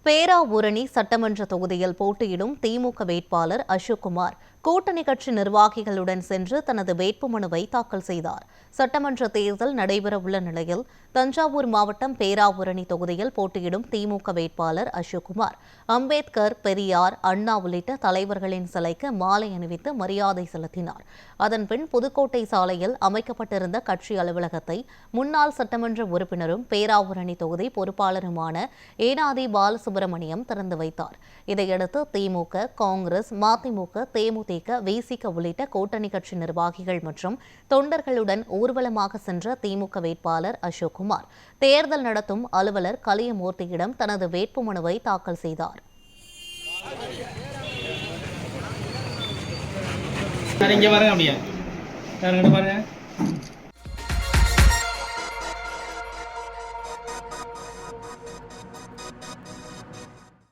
பேராவூரணி சட்டமன்ற தொகுதியில் போட்டியிடும் திமுக வேட்பாளர் அசோக்குமார் கூட்டணி கட்சி நிர்வாகிகளுடன் சென்று தனது வேட்புமனுவை தாக்கல் செய்தார். சட்டமன்ற தேர்தல் நடைபெறவுள்ள நிலையில் தஞ்சாவூர் மாவட்டம் பேராவூரணி தொகுதியில் போட்டியிடும் திமுக வேட்பாளர் அசோக்குமார் அம்பேத்கர், பெரியார், அண்ணா உள்ளிட்ட தலைவர்களின் சிலைக்கு மாலை அணிவித்து மரியாதை செலுத்தினார். அதன்பின் புதுக்கோட்டை சாலையில் அமைக்கப்பட்டிருந்த கட்சி அலுவலகத்தை முன்னாள் சட்டமன்ற உறுப்பினரும் பேராவூரணி தொகுதி பொறுப்பாளருமான ஏனாதி பாலசுப்ரமணியம் திறந்து வைத்தார். இதையடுத்து திமுக, காங்கிரஸ், மதிமுக, தேமுதிக, விசிக உள்ளிட்ட கூட்டணி கட்சி நிர்வாகிகள் மற்றும் தொண்டர்களுடன் ஊர்வலமாக சென்ற திமுக வேட்பாளர் அசோக்குமார் தேர்தல் நடத்தும் அலுவலர் கலியமூர்த்தியிடம் தனது வேட்புமனுவை தாக்கல் செய்தார். பாருங்க